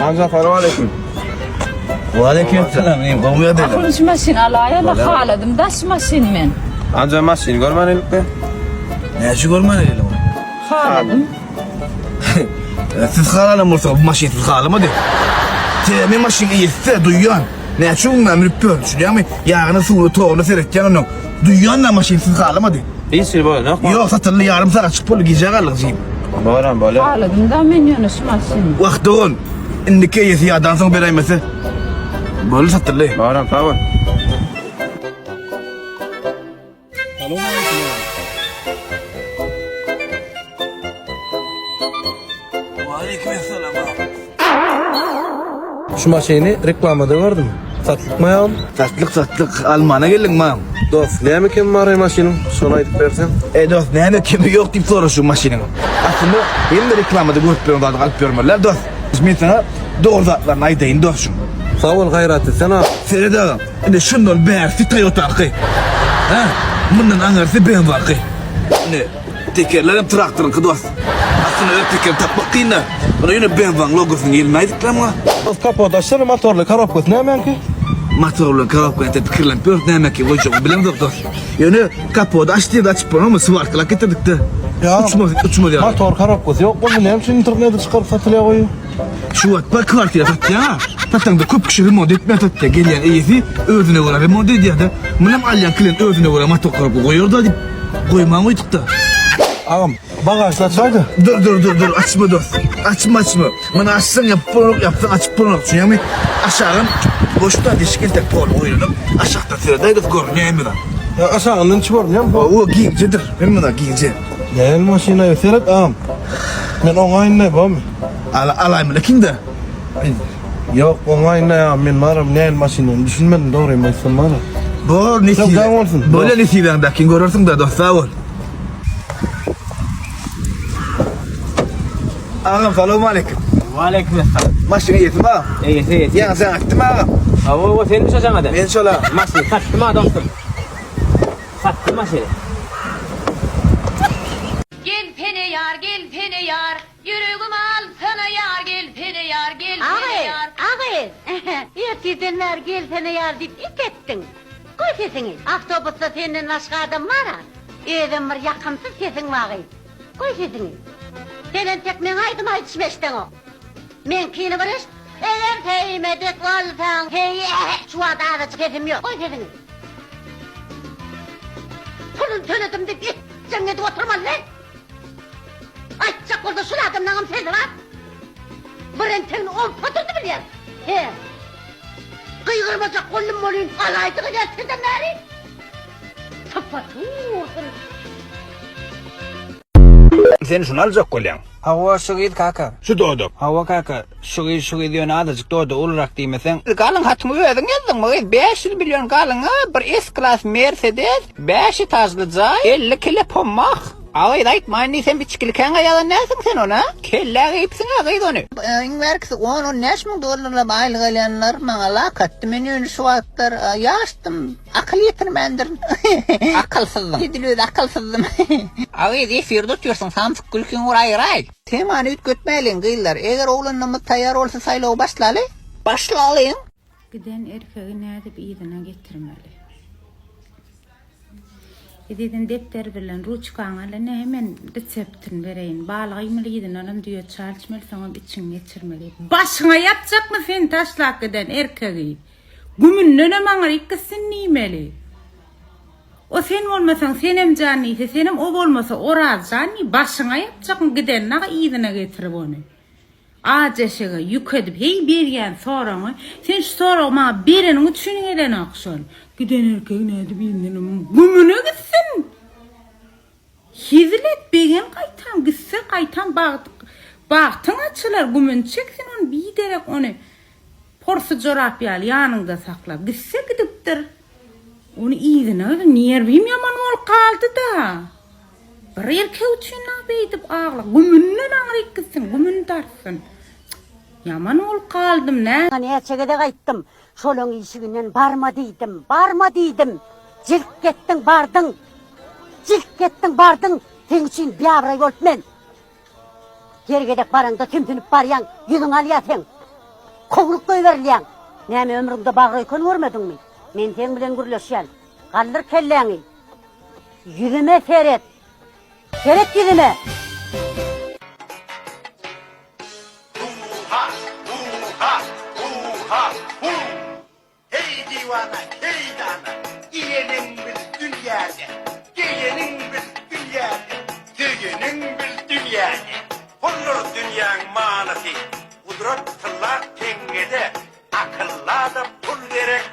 Amca selam aleyküm. Aleykümselam. Ne bu ya dedi? Akılış maşin alaya da haladım daş maşin men. Amca maşin görmedik mi? Ne şu görmedin mi? Haladım. Siz halalam olsa bu maşin siz halama de. Temi maşin iyisi duyuyan. Ne şu memrip pör. Düşünüyor musun? Yağını sulu toğunu seyredeceğin onu. Duyuyan da maşin siz halama de. İyi şey böyle ne? Yok satırlı yarım saat çıkıp böyle gece kalıcıyım. Böyle. Haladım da men yönüş maşin. Vakti on. İndiki yesi yadan sonra beraymesi. Böyle satırlı. Bağıram tamam. Aleykümselam. Şu maşini reklamada gördüm. Satlık mı ayağım? Satlık Alman'a geldin mi? Dost, ne emekim var maşinin? Şunu ayıp versen. Dost ne kimi yok deyip sonra şu maşinin. Aslında benim de reklamada görüp alıp görmürler dost. Ben sana doğru zatlarını aydayın dostum. Sağ ol Hayratı, sen abi. Seyret ağam. Şimdi şundan beğersi Toyota arkı. Ha? Bundan angarsı ben var arkı. Ne? Tekerlerim traktörün ki dost. Aslında öyle teker tapmak değil ne? Buna yine ben van logosunun yerine aydık lan mı? Dost kapı taşları motorlu karabkos ne emen ki? Motorlu karabkos ete pikirlenip ne emek ki koyacağım bilemem dost. Yani kapoda açtı da açıp onu sıvartılak getirdik de. Ya. Uçma diyor. Motor karabkos yok. Bunu ne için internete çıkarıp satılıyor koyuyor? Şu at bak kvartiya tatlı ya. Tatlı da köp kişi remont etmeye tatlı. Gelen iyisi özüne göre remont ediyor da. Mınam alyan kilen özüne göre motor karabı koyuyor da deyip koymağın uytuk da. Ağam, bagajla çaydı. Dur açma dost. Açma. Bana açsan yaptın açıp bunu düşünüyor musun? Aşağıdan boşta deşik tek pol oynadım. Aşağıda sıradaydı görünüyor mu da? Ya aşağının çıvar ne mi? O giyincedir. Benim buna giyince. Gel maşinayı seyret ağam. Ben onayın ne bu mi? Alayım lakin de. Yok onayın ne ya? Ben varım ne el maşinini düşünmedim doğruyum ben var. Bu ne Çok tamam olsun. Böyle ne silen dakin görürsün da dost sağ ol. Ağam selamun aleyküm. Aleykümselam. Maşını yetim ağam. İyi. Ya sen açtın ağam. O senin mi çocuğun adı? Ben şöyle. Maşini sattım ha dostum. Sattım maşini. Gel pene yar, yüreğim al sana yar, gel pene yar, Ağay, yetişenler gel pene yar deyip it ettin. Koy sesini, avtobüste senden başka adam var ha. Evim bir yakınsız sesin var. Koy sesini. Senin teknen aydım aytışmeşten o. Men kini barış, eğer teymedik olsan, şu adada sesim yok. Koy sesini. Pulun söyledim deyip it, sen ne de oturma lan. Açacak oldu şu adamdan seni var. Bırentenin ol patırdı mı diyen? He. Kıygırmacak kollum moluyun alaydı gıcak senden beri. Sapatıyorsun. Sen şunu alacak kolyan. Hava şu git kaka. Şu doğdu. Hava kaka. Şu diyor azıcık doğdu olarak demesen. Kalın hatımı verdin geldin mi? 500 milyon kalın ha. Bir S-Class Mercedes. 5 etajlı 50 kilo pommak. Ağay da itmayın sen bir çikilken ayadan nesin sen ona? Kelle giyipsin ağaydı onu. Verkisi 10-15 bin dolarla aylık alayanlar bana la kattı. Menüğünü şu atlar yaştım. Akıl yetirmendir. Akılsızdım. Gidiliyor akılsızdım. Ağay diye fir tutuyorsun samsık gülkün uğray ray. Temanı üt götmeyelim gıylar. Eğer oğlanımız tayar olsa sayla o başlalı. Başlayalım. Giden erkeği nerede bir iyidine getirmeli. Dedim defter bilen ruçkan alene hemen reseptini vereyim. Bağlayayım iyidin onun diyor çalışmalı sana için geçirmeli. Başına yapacak mı sen taşlak giden erkeği? Gümünden hemen ikisini niymeli. O sen olmasan senem canlıysa senem o olmasa o razı canlı başına yapacak mı giden ne iyidine getirip onu. Ağaçaşığı yük edip hey bir yan soranı sen şu sorama birinin üçün gelen akşam. Giden erkeği neydi bilmiyorum. Gümüne gitsin. Hizlet begen kaytan gitse kaytan baktın açılar gümün çeksin onu bir derek onu. Porsu coğrafyalı yanında sakla. Gitse gidiptir. Onu iyiden öyle niyer bim yaman ol kaldı da. Bir erkeği üçün abeytip ağla. Gümünden ağrıyık gitsin. Gümün tarsın. Yaman ol kaldım ne? Hani çekede kayıttım. Şolun işiğinden barma deydim. Cilk gettin bardın. Sen için bir avray volt men. Gergedek baranda tümtünüp baryan, yüzün alyatın. Kovuluk koyverilyan. Näme ömrüňde bagry ikon görmedingmi? Men sen bilen gürleşýän. Galdyr kelläňi. Yüzüme seret. Seret yüzüme. Hey divana, hey dana, iyenin bir dünyada, geyenin bir dünyada, düğünün bir dünyada. Olur dünyanın manası, kudretler tengede, akılla da pul gerek,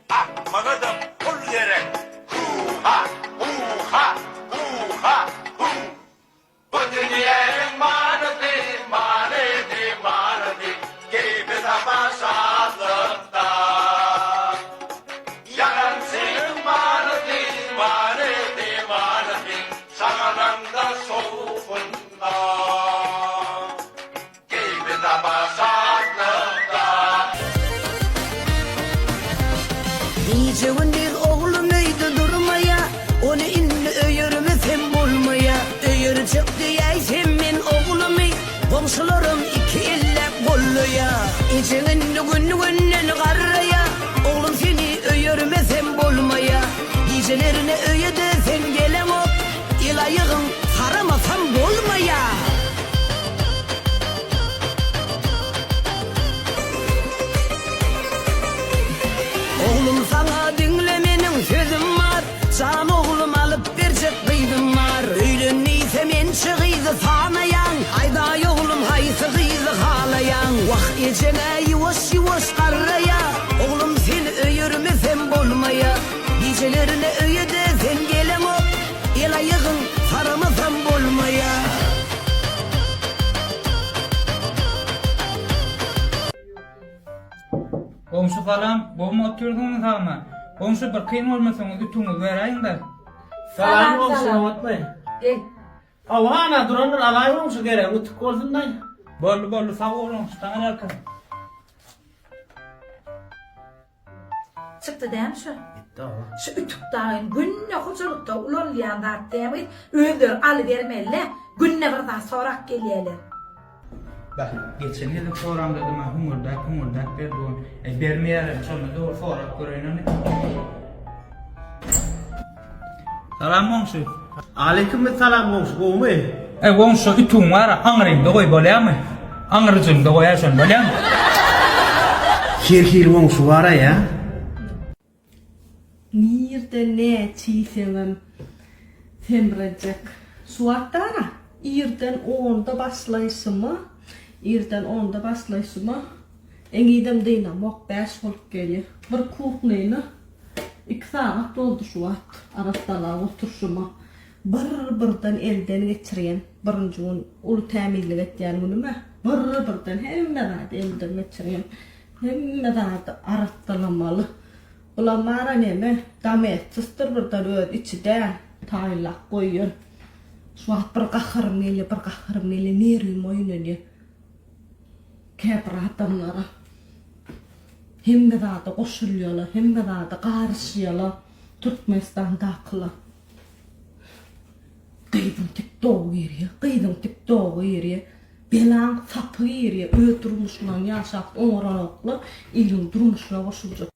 akmağa da pul gerek. Hu-ha, hu-ha, hu-ha, hu. Bu dünyanın manası, manası, manası, gibi zaman sağlıkta. Yaransın manası, manası, manası, sağlamda soğukunda. Gibi zaman sağlıkta. Nice gündür oğlum öydü durmaya, onu indi öyürmesem bulmaya. Öyür çıktı yaysam men oğlumu, komşularım iki elle kolluya. İçinin gününü karraya, oğlum seni öyürmesem bulmaya. Gecelerine öyüdü sen gelen ol, ilayığın saramasam bolmaya. Oğlum sana dinlemenin sözüm var, can oğlum alıp verecek kıydım var. Öyle neyse men çıkıydı sanayan, hayda oğlum haysı kıydı halayan. Vah içine yavaş yavaş karraya, oğlum seni öyürmesem bolmaya. Gecelerine öyüde sen gelen o, ilayığın saramasam bolmaya. Komşu kalam, boğma oturdun tamam. Komşu bir kıyın olmasanız ütünü vereyim de. Salam olsun avatmay. Gel. Avana duranlar alay olmuş gerek. Utuk olsun da. Bollu sağ olun, sana arka. Çıktı değil mi şu? Şu ütük dağın günne hocalıkta ulanlayan dağıt değil mi? Öldür alıvermeli. Günne bir daha sorak geliyorlar. Bak, geçen yıl soram dedim ha, humurdak der doğun. Bermeyelim, sonra doğru sorak göreyim onu. Salam komşu. Aleyküm selam olsun. Gomu. Komşu ütün var, anırayım da koy böyle mi? Anırıcım da koyarsın böyle mi? Kirkir olsun var ya. Nirde ne çiğsemem temrecek. Suattara. İrden 10'da başlaysımı. İrden 10'da başlaysımı. En iyidem deyna mok 5 olup geliyor. Bir kuhneyna 2 saat doldu şu at. Arasdala oturşuma. Bir-birden elden geçiren. Birinci gün ulu təmirlik etdiyen günüme. Bir-birden hemme elden geçiren. Hemme arasdalamalı. Ulan mara neme damet tыстır birden öd içide taylak koyuyor. Suat bir kahırım geliyor nereyim oynuyor. Kepra adamlara. Hemme da koşuluyorlar, hemme da karışıyorlar. Tutmazdan takıla. Kıydım tek doğu yeriye. Belan sapı yeriye. Ötürmüşlan yaşak oğranaklı. İlim durmuşla koşulacak.